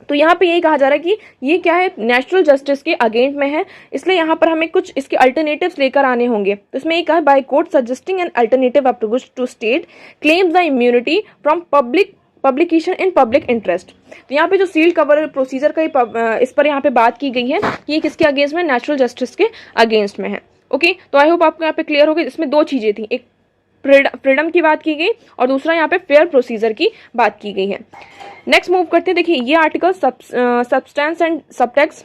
तो यहाँ पे यही कहा जा रहा है कि ये क्या है, नेचुरल जस्टिस के अगेंस्ट में है, इसलिए यहाँ पर हमें कुछ इसके अल्टरनेटिव्स लेकर आने होंगे। तो इसमें ये कहा, by court suggesting an alternative approach to state claims the immunity from publication in public interest. तो यहाँ पे जो सील्ड कवर प्रोसीजर का इस पर यहाँ पे बात की गई है कि ये किसके अगेंस्ट में, नेचुरल जस्टिस के अगेंस्ट में है। ओके, तो आई होप आपको यहाँ पे क्लियर हो गई। इसमें दो चीजें थी, एक फ्रीडम की बात की गई और दूसरा यहाँ पे फेयर प्रोसीजर की बात की गई है। नेक्स्ट मूव करते हैं। देखिए, ये आर्टिकल सब्सटेंस एंड सबटेक्स्ट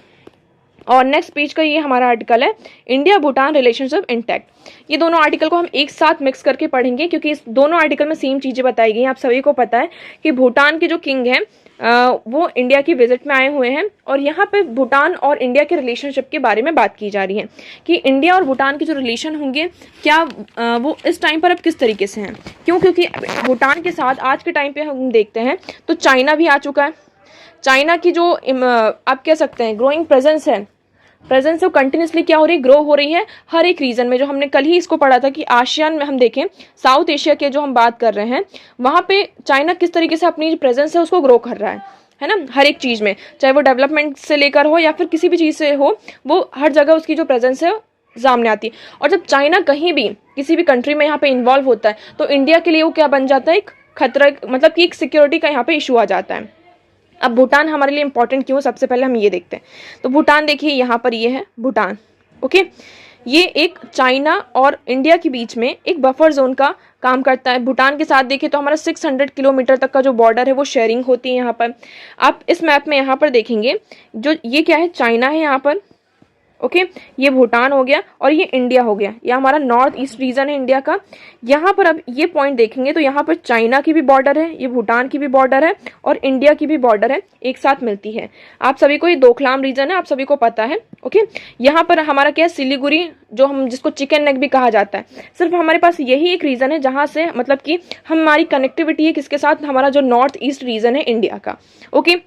और नेक्स्ट पेज का ये हमारा आर्टिकल है, इंडिया भूटान रिलेशनशिप इंटैक्ट। ये दोनों आर्टिकल को हम एक साथ मिक्स करके पढ़ेंगे क्योंकि इस दोनों आर्टिकल में सेम चीज़ें बताई गई हैं। आप सभी को पता है कि भूटान के जो किंग हैं वो इंडिया की विजिट में आए हुए हैं और यहाँ पे भूटान और इंडिया के रिलेशनशिप के बारे में बात की जा रही है कि इंडिया और भूटान के जो रिलेशन होंगे क्या वो इस टाइम पर अब किस तरीके से हैं। क्यों? क्योंकि भूटान के साथ आज के टाइम पे हम देखते हैं तो चाइना भी आ चुका है। चाइना की जो आप कह सकते हैं ग्रोइंग प्रेजेंस है वो कंटिन्यूसली क्या हो रही है, ग्रो हो रही है हर एक रीजन में। जो हमने कल ही इसको पढ़ा था कि आसियान में हम देखें, साउथ एशिया के जो हम बात कर रहे हैं वहाँ पे चाइना किस तरीके से अपनी जो प्रेजेंस है उसको ग्रो कर रहा है ना, हर एक चीज़ में, चाहे वो डेवलपमेंट से लेकर हो या फिर किसी भी चीज़ से हो, वो हर जगह उसकी जो प्रेजेंस है सामने आती है। और जब चाइना कहीं भी किसी भी कंट्री में यहाँ पे इन्वॉल्व होता है तो इंडिया के लिए वो क्या बन जाता है, एक खतरा, मतलब कि एक सिक्योरिटी का यहाँ पे इशू आ जाता है। अब भूटान हमारे लिए इंपॉर्टेंट क्यों, सबसे पहले हम ये देखते हैं। तो भूटान देखिए यहाँ पर ये है भूटान, ओके। ये एक चाइना और इंडिया के बीच में एक बफर जोन का काम करता है। भूटान के साथ देखिए तो हमारा 600 किलोमीटर तक का जो बॉर्डर है वो शेयरिंग होती है यहाँ पर। आप इस मैप में यहाँ पर देखेंगे जो ये क्या है, चाइना है यहाँ पर, ओके। ये भूटान हो गया और ये इंडिया हो गया, ये हमारा नॉर्थ ईस्ट रीजन है इंडिया का। यहाँ पर अब ये पॉइंट देखेंगे तो यहाँ पर चाइना की भी बॉर्डर है, ये भूटान की भी बॉर्डर है और इंडिया की भी बॉर्डर है, एक साथ मिलती है। आप सभी को ये दोकलाम रीजन है, आप सभी को पता है, ओके। यहाँ पर हमारा क्या है, सिलीगुड़ी, जो हम जिसको चिकन नेक भी कहा जाता है। सिर्फ हमारे पास यही एक रीजन है जहाँ से मतलब कि हमारी कनेक्टिविटी है किसके साथ, हमारा जो नॉर्थ ईस्ट रीजन है इंडिया का, ओके।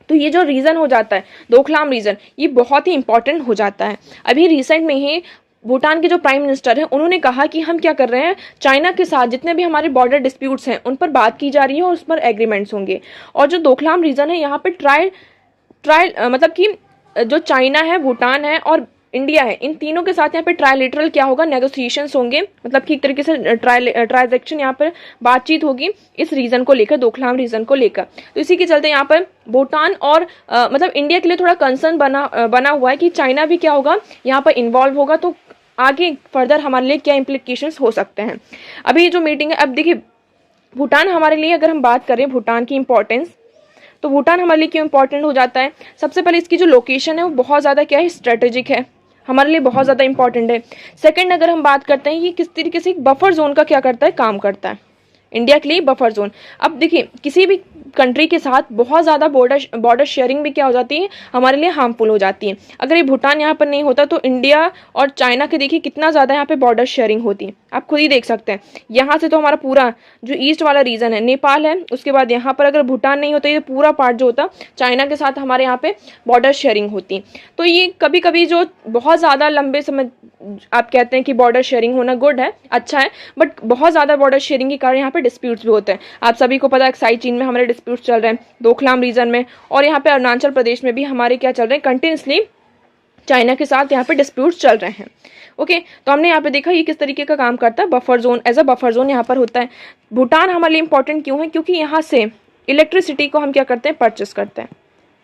तो ये जो रीजन हो जाता है दोकलाम रीजन, ये बहुत ही इंपॉर्टेंट हो जाता है। अभी रिसेंट में ही भूटान के जो प्राइम मिनिस्टर हैं उन्होंने कहा कि हम क्या कर रहे हैं, चाइना के साथ जितने भी हमारे बॉर्डर डिस्प्यूट्स हैं उन पर बात की जा रही है और उस पर एग्रीमेंट्स होंगे। और जो दोकलाम रीजन है यहाँ पे ट्रायल मतलब कि जो चाइना है, भूटान है और इंडिया है, इन तीनों के साथ यहाँ पे ट्रायलेटरल क्या होगा, नेगोशिएशंस होंगे, मतलब कि एक तरीके से ट्रांजैक्शन यहाँ पर बातचीत होगी इस रीजन को लेकर, दोकलाम रीजन को लेकर। तो इसी के चलते यहाँ पर भूटान और मतलब इंडिया के लिए थोड़ा कंसर्न बना हुआ है कि चाइना भी क्या होगा यहाँ पर इन्वॉल्व होगा तो आगे फर्दर हमारे लिए क्या इम्प्लीकेशंस हो सकते हैं। अभी जो मीटिंग है, अब देखिए भूटान हमारे लिए, अगर हम बात करें भूटान की इंपॉर्टेंस, तो भूटान हमारे लिए क्यों इंपॉर्टेंट हो जाता है। सबसे पहले इसकी जो लोकेशन है वो बहुत ज़्यादा क्या है, स्ट्रेटेजिक है, हमारे लिए बहुत ज़्यादा इंपॉर्टेंट है। सेकंड, अगर हम बात करते हैं ये किस तरीके से एक बफर जोन का क्या करता है, काम करता है इंडिया के लिए बफर जोन। अब देखिए किसी भी कंट्री के साथ बहुत ज़्यादा बॉर्डर शेयरिंग भी क्या हो जाती है, हमारे लिए हार्मफुल हो जाती है। अगर ये भूटान यहाँ पर नहीं होता तो इंडिया और चाइना के देखिए कितना ज़्यादा यहाँ पे बॉर्डर शेयरिंग होती है, आप खुद ही देख सकते हैं। यहाँ से तो हमारा पूरा जो ईस्ट वाला रीजन है नेपाल है, उसके बाद यहाँ पर अगर भूटान नहीं होता ये पूरा पार्ट जो होता चाइना के साथ हमारे यहाँ पे बॉर्डर शेयरिंग होती। तो ये कभी कभी जो बहुत ज़्यादा लंबे समय आप कहते हैं कि बॉर्डर शेयरिंग होना गुड है, अच्छा है, बट बहुत ज़्यादा बॉर्डर शेयरिंग के कारण यहाँ पे डिस्प्यूट्स भी होते हैं। आप सभी को पता है एक्साई चीन में हमारे डिस्प्यूट्स चल रहे हैं, दोकलाम रीजन में, और यहाँ पे अरुणाचल प्रदेश में भी हमारे क्या चल रहे हैं, कंटिन्यूसली चाइना के साथ यहाँ पे डिस्प्यूट्स चल रहे हैं, ओके। तो हमने यहाँ पे देखा ये किस तरीके का काम करता है, buffer zone, as a buffer zone यहाँ पर होता है। भूटान हमारे लिए इंपॉर्टेंट क्यों है, क्योंकि यहाँ से इलेक्ट्रिसिटी को हम क्या करते हैं, परचेस करते हैं,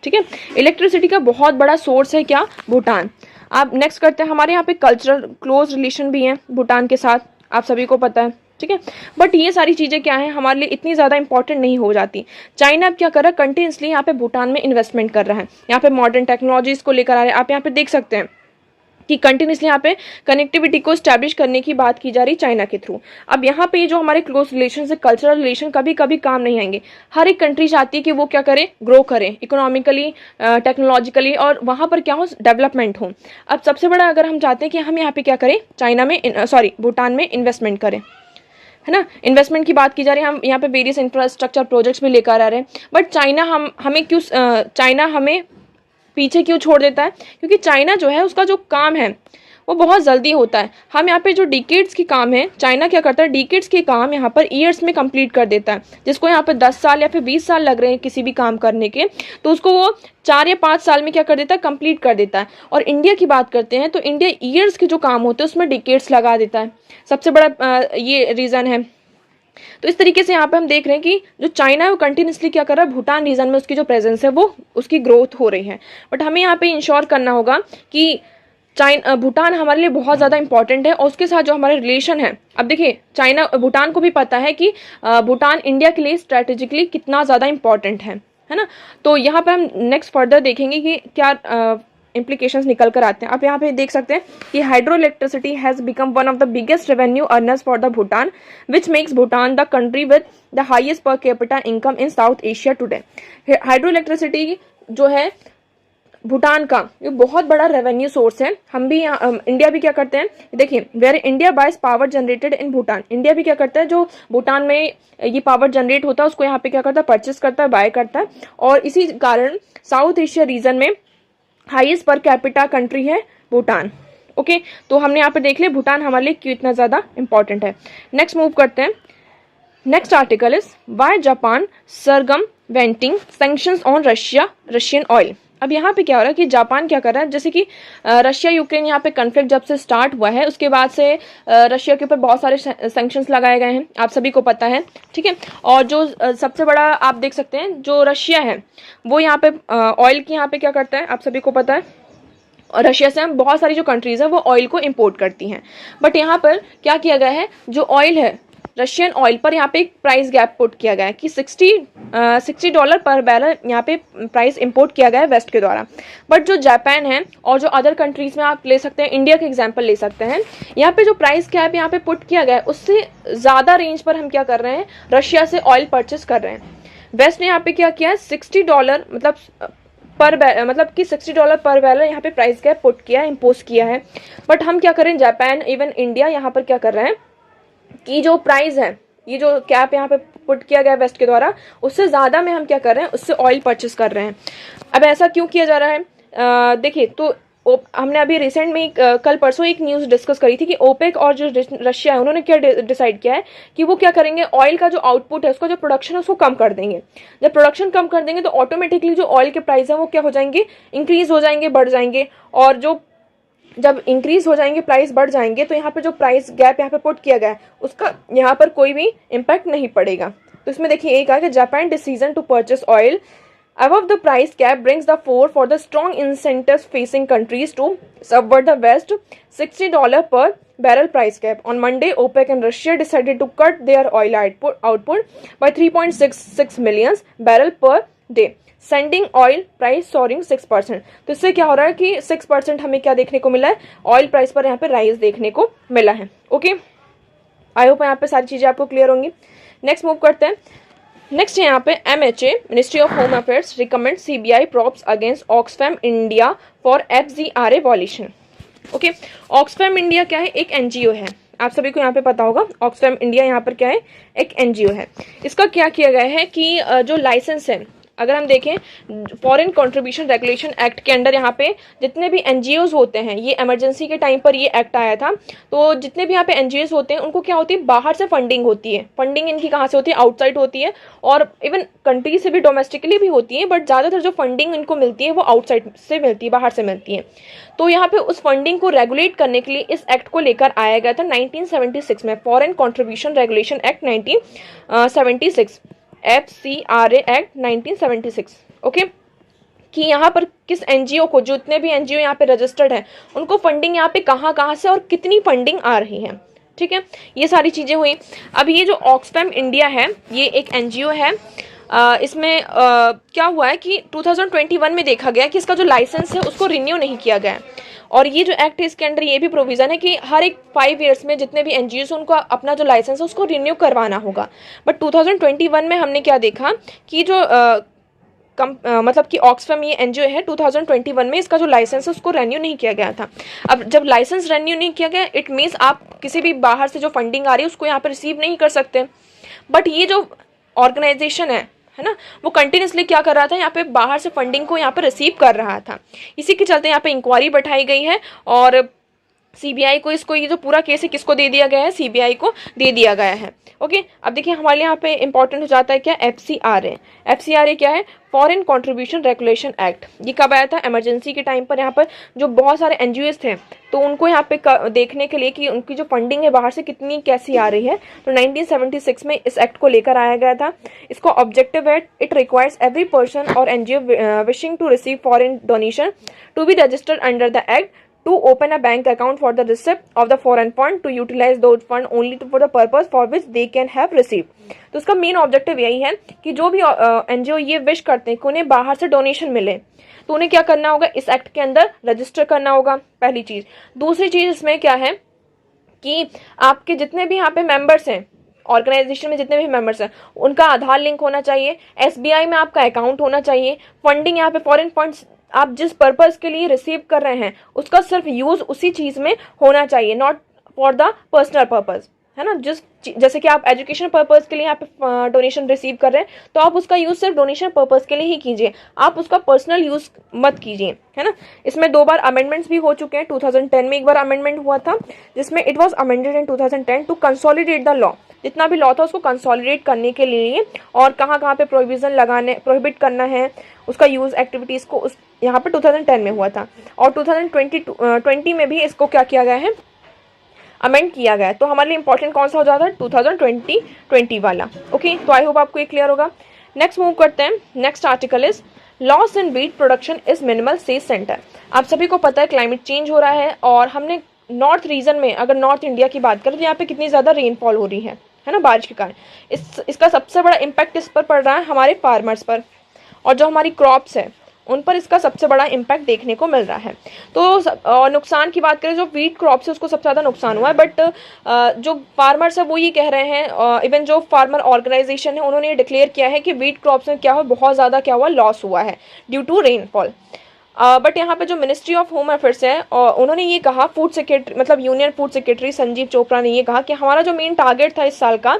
ठीक है। इलेक्ट्रिसिटी का बहुत बड़ा सोर्स है क्या, भूटान। आप नेक्स्ट करते हैं, हमारे यहाँ पे कल्चरल क्लोज रिलेशन भी हैं भूटान के साथ, आप सभी को पता है, ठीक है। बट ये सारी चीज़ें क्या हैं, हमारे लिए इतनी ज़्यादा इंपॉर्टेंट नहीं हो जाती। चाइना अब क्या कर रहा है, कंटिन्यूसली यहाँ पे भूटान में इन्वेस्टमेंट कर रहा है, यहाँ पे मॉडर्न टेक्नोलॉजीज को लेकर आ रहे हैं। आप यहाँ पे देख सकते हैं कि कंटिन्यूसली यहाँ पे कनेक्टिविटी को स्टैब्लिश करने की बात की जा रही चाइना के थ्रू। अब यहाँ पे जो हमारे क्लोज रिलेशन है, कल्चरल रिलेशन कभी कभी काम नहीं आएंगे। हर एक कंट्री चाहती है कि वो क्या करे, ग्रो करें इकोनॉमिकली, टेक्नोलॉजिकली, और वहाँ पर क्या हो, डेवलपमेंट हो। अब सबसे बड़ा अगर हम चाहते हैं कि हम यहाँ पे क्या करें, चाइना में भूटान में इन्वेस्टमेंट करें, है ना, इन्वेस्टमेंट की बात की जा रही है। हम यहाँ पे वेरियस इंफ्रास्ट्रक्चर प्रोजेक्ट्स भी लेकर आ रहे हैं, बट चाइना हमें पीछे क्यों छोड़ देता है, क्योंकि चाइना जो है उसका जो काम है वो बहुत जल्दी होता है। हम यहाँ पे जो डिकेड्स की काम है, चाइना क्या करता है, डिकेड्स के काम यहाँ पर ईयर्स में कंप्लीट कर देता है। जिसको यहाँ पर 10 साल या फिर 20 साल लग रहे हैं किसी भी काम करने के, तो उसको वो 4 या 5 साल में क्या कर देता है, कंप्लीट कर देता है। और इंडिया की बात करते हैं तो इंडिया ईयर्स के जो काम होते हैं उसमें डिकेड्स लगा देता है, सबसे बड़ा ये रीज़न है। तो इस तरीके से यहाँ पे हम देख रहे हैं कि जो चाइना है वो कंटिन्यूसली क्या कर रहा है, भूटान रीजन में उसकी जो प्रेजेंस है वो उसकी ग्रोथ हो रही है। बट हमें यहाँ पे इंश्योर करना होगा कि भूटान हमारे लिए बहुत ज़्यादा इंपॉर्टेंट है और उसके साथ जो हमारे रिलेशन है। अब देखिए भूटान को भी पता है कि भूटान इंडिया के लिए स्ट्रेटेजिकली कितना ज़्यादा इंपॉर्टेंट है ना। तो यहाँ पर हम नेक्स्ट फर्दर देखेंगे कि क्या implications निकल कर आते हैं। आप यहाँ पे देख सकते हैं कि hydro electricity has become one of the biggest revenue earners for the Bhutan which makes Bhutan the country with the highest per capita income in south Asia today. Hydro electricity जो है भूटान का ये बहुत बड़ा रेवेन्यू सोर्स है। हम भी इंडिया भी क्या करते हैं, देखिए where India buys power generated in Bhutan, India भी क्या करता है, जो भूटान में ये पावर जनरेट होता है उसको यहाँ पे क्या करता है, परचेस करता है, बाय करता है। और इसी कारण साउथ एशिया रीजन में हाईएस्ट पर कैपिटा कंट्री है भूटान। ओके, तो हमने यहाँ पे देख लिया भूटान हमारे लिए क्यों इतना ज़्यादा इंपॉर्टेंट है। नेक्स्ट मूव करते हैं। Next article is why Japan circumventing sanctions on Russian oil. अब यहाँ पे क्या हो रहा है कि जापान क्या कर रहा है, जैसे कि रशिया यूक्रेन यहाँ पे कॉन्फ्लिक्ट जब से स्टार्ट हुआ है उसके बाद से रशिया के ऊपर बहुत सारे सैंक्शंस लगाए गए हैं, आप सभी को पता है, ठीक है। और जो सबसे बड़ा आप देख सकते हैं जो रशिया है वो यहाँ पे ऑयल की यहाँ पे क्या करता है, आप सभी को पता है, और रशिया से हम बहुत सारी जो कंट्रीज हैं वो ऑयल को इंपोर्ट करती हैं। बट यहाँ पर क्या किया गया है, जो ऑयल है रशियन ऑयल पर यहाँ पे एक प्राइस गैप पुट किया गया है कि $60 पर बैरल यहाँ पे प्राइस इंपोर्ट किया गया है वेस्ट के द्वारा। बट जो जापान है और जो अदर कंट्रीज में आप ले सकते हैं, इंडिया के एग्जांपल ले सकते हैं, यहाँ पे जो प्राइस गैप यहाँ पे पुट किया गया है उससे ज़्यादा रेंज पर हम क्या कर रहे हैं, रशिया से ऑयल परचेस कर रहे हैं। वेस्ट ने यहाँ पे क्या किया है, $60 मतलब कि $60 पर बैरल यहाँ पे प्राइस गैप पुट किया है, इम्पोज किया है। बट हम क्या करें, जापान इवन इंडिया यहाँ पर क्या कर रहे हैं कि जो प्राइस है, ये जो कैप यहाँ पे पुट किया गया वेस्ट के द्वारा, उससे ज़्यादा में हम क्या कर रहे हैं, उससे ऑयल परचेस कर रहे हैं। अब ऐसा क्यों किया जा रहा है, देखिए तो हमने अभी रिसेंट में कल परसों एक न्यूज़ डिस्कस करी थी कि ओपेक और जो रशिया है उन्होंने क्या डिसाइड किया है कि वो क्या करेंगे, ऑयल का जो आउटपुट है उसका जो प्रोडक्शन है उसको कम कर देंगे। जब प्रोडक्शन कम कर देंगे तो ऑटोमेटिकली जो ऑयल के प्राइस है वो क्या हो जाएंगे, इंक्रीज हो जाएंगे, बढ़ जाएंगे। और जब इंक्रीज हो जाएंगे, प्राइस बढ़ जाएंगे, तो यहाँ पे जो प्राइस गैप यहाँ पे पुट किया गया है उसका यहाँ पर कोई भी इम्पैक्ट नहीं पड़ेगा। तो इसमें देखिए एक है कि Japan decision to purchase oil above the price cap brings the for the strong incentives facing countries to subvert the West $60 per barrel price cap. On Monday, OPEC and Russia decided to cut their oil output by 3.66 million barrel per day, sending oil price soaring 6%। तो इससे क्या हो रहा है कि 6% हमें क्या देखने को मिला है, ऑयल प्राइस पर यहाँ पे राइज देखने को मिला है। ओके, आई होप यहाँ पे सारी चीजें आपको क्लियर होंगी। नेक्स्ट मूव करते हैं। नेक्स्ट यहाँ पे MHA ministry of home affairs recommend CBI प्रॉब्स against Oxfam India for FZRA violation. Okay, Oxfam India क्या है, एक NGO है, आप सभी को यहाँ पे पता होगा। ऑक्सफैम इंडिया यहाँ पर क्या है, एक NGO है। इसका क्या किया गया है कि जो लाइसेंस है, अगर हम देखें फॉरेन कंट्रीब्यूशन रेगुलेशन एक्ट के अंडर यहाँ पे जितने भी NGOs होते हैं, ये इमरजेंसी के टाइम पर ये एक्ट आया था, तो जितने भी यहाँ पे NGOs होते हैं उनको क्या होती है, बाहर से फंडिंग होती है। फंडिंग इनकी कहाँ से होती है, आउटसाइड होती है, और इवन कंट्री से भी डोमेस्टिकली भी होती है, बट ज़्यादातर जो फंडिंग इनको मिलती है वो आउटसाइड से मिलती है, बाहर से मिलती है। तो यहाँ पे उस फंडिंग को रेगुलेट करने के लिए इस एक्ट को लेकर आया गया था 1976 में, foreign contribution regulation act 1976, FCRA act 1976। Okay, कि यहाँ पर किस NGO को, जितने भी NGO यहाँ पे रजिस्टर्ड है, उनको फंडिंग यहाँ पे कहाँ से और कितनी फंडिंग आ रही है, ठीक है, ये सारी चीजें हुई। अब ये जो ऑक्सफैम इंडिया है, ये एक NGO है। इसमें क्या हुआ है कि 2021 में देखा गया कि इसका जो लाइसेंस है उसको रिन्यू नहीं किया गया है। और ये जो एक्ट है इसके अंदर ये भी प्रोविजन है कि हर एक 5 ईयर्स में जितने भी NGOs उनको अपना जो लाइसेंस है उसको रिन्यू करवाना होगा। बट 2021 में हमने क्या देखा कि जो मतलब कि ऑक्सफैम ये NGO है, 2021 में इसका जो लाइसेंस है उसको रेन्यू नहीं किया गया था। अब जब लाइसेंस रेन्यू नहीं किया गया, इट मीन्स आप किसी भी बाहर से जो फंडिंग आ रही है उसको यहाँ पर रिसीव नहीं कर सकते। बट ये जो ऑर्गेनाइजेशन है ना, वो कंटिन्यूसली क्या कर रहा था, यहाँ पे बाहर से फंडिंग को यहाँ पे रिसीव कर रहा था। इसी के चलते यहाँ पे इंक्वायरी बैठाई गई है और CBI को इसको, ये जो पूरा केस है किसको दे दिया गया है, CBI को दे दिया गया है। ओके, अब देखिए हमारे यहाँ पे इंपॉर्टेंट हो जाता है क्या, FCRA क्या है, फॉरेन कंट्रीब्यूशन रेगुलेशन एक्ट। ये कब आया था, इमरजेंसी के टाइम पर। यहाँ पर जो बहुत सारे NGOs थे तो उनको यहाँ पे देखने के लिए कि उनकी जो फंडिंग है बाहर से कितनी कैसी आ रही है, तो 1976 में इस एक्ट को लेकर आया गया था। इसका ऑब्जेक्टिव है, इट रिक्वायर्स एवरी पर्सन और NGO wishing to receive foreign donation to be registered under the act to open a bank account for the receipt of the foreign fund to utilize those fund only for the purpose for which they can have received। तो उसका main objective यही है कि जो भी NGO ये wish करते हैं कि उन्हें बाहर से डोनेशन मिले, तो उन्हें क्या करना होगा, इस एक्ट के अंदर रजिस्टर करना होगा, पहली चीज। दूसरी चीज इसमें क्या है कि आपके जितने भी यहाँ पे मेंबर्स हैं, ऑर्गेनाइजेशन में जितने भी मेंबर्स हैं, उनका आधार लिंक होना चाहिए, एसबीआई में आपका अकाउंट होना चाहिए, फंडिंग यहाँ पे फॉरेन फंड्स आप जिस पर्पस के लिए रिसीव कर रहे हैं उसका सिर्फ यूज उसी चीज में होना चाहिए, not for the personal purpose, है ना। जैसे कि आप एजुकेशन पर्पस के लिए यहाँ पे डोनेशन रिसीव कर रहे हैं, तो आप उसका यूज सिर्फ डोनेशन पर्पस के लिए ही कीजिए, आप उसका पर्सनल यूज मत कीजिए, है ना। इसमें 2 बार अमेंडमेंट्स भी हो चुके हैं। 2010 में एक बार अमेंडमेंट हुआ था जिसमें it was amended in 2010 to consolidate the law, जितना भी लॉ था उसको कंसोलिडेट करने के लिए, और कहाँ पे प्रोविजन लगाने, प्रोहिबिट करना है उसका यूज एक्टिविटीज को, उस यहाँ पे 2010 में हुआ था। और 2020 में भी इसको क्या किया गया है, अमेंड किया गया है। तो हमारे लिए इंपॉर्टेंट कौन सा हो जाता है, 2020 वाला। ओके, तो आई होप आपको ये क्लियर होगा। नेक्स्ट मूव करते हैं। Next article is loss in wheat production is minimal says centre. आप सभी को पता है क्लाइमेट चेंज हो रहा है, और हमने नॉर्थ रीजन में, अगर नॉर्थ इंडिया की बात करें तो यहाँ पे कितनी ज़्यादा रेनफॉल हो रही है ना, बारिश के कारण। इसका सबसे बड़ा इम्पैक्ट इस पर पड़ रहा है हमारे फार्मर्स पर, और जो हमारी क्रॉप्स है उन पर इसका सबसे बड़ा इम्पैक्ट देखने को मिल रहा है। तो नुकसान की बात करें, जो वीट क्रॉप्स है उसको सबसे ज़्यादा नुकसान हुआ है, बट जो फार्मर्स है वो ये कह रहे हैं, इवन जो फार्मर ऑर्गेनाइजेशन है उन्होंने ये डिक्लेयर किया है कि वीट क्रॉप्स में क्या हुआ, बहुत ज़्यादा क्या हुआ, लॉस हुआ है ड्यू टू रेनफॉल। बट यहाँ पे जो मिनिस्ट्री ऑफ होम अफेयर्स है उन्होंने ये कहा, फूड सेक्रेटरी मतलब union food secretary Sanjeev Chopra ने ये कहा कि हमारा जो मेन टारगेट था इस साल का,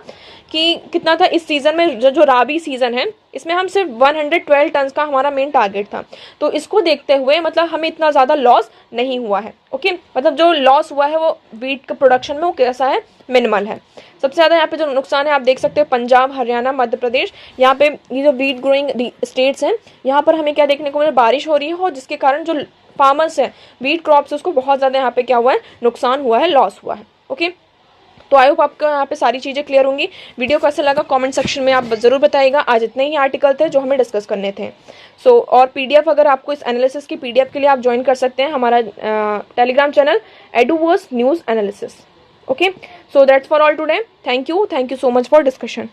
कि कितना था इस सीज़न में, जो राबी सीज़न है इसमें हम सिर्फ 112 टन का हमारा मेन टारगेट था। तो इसको देखते हुए मतलब हमें इतना ज़्यादा लॉस नहीं हुआ है। ओके, मतलब जो लॉस हुआ है वो वीट के प्रोडक्शन में वो कैसा है, मिनिमल है। सबसे ज़्यादा यहाँ पे जो नुकसान है आप देख सकते हो, पंजाब, हरियाणा, मध्य प्रदेश, यहाँ पे ये जो वीट ग्रोइंग स्टेट्स हैं यहाँ पर हमें क्या देखने को मिला, बारिश हो रही है, और जिसके कारण जो फार्मर्स है वीट क्रॉप्स उसको बहुत ज़्यादा यहाँ पे क्या हुआ है, नुकसान हुआ है, लॉस हुआ है। ओके, तो आई होप आपको यहाँ पे सारी चीज़ें क्लियर होंगी। वीडियो कैसा लगा कमेंट सेक्शन में आप ज़रूर बताइएगा। आज इतने ही आर्टिकल थे जो हमें डिस्कस करने थे। और पीडीएफ अगर आपको इस एनालिसिस की पीडीएफ के लिए आप ज्वाइन कर सकते हैं हमारा Telegram channel Eduverse news analysis. Okay, so that's for all today. Thank you so much for discussion.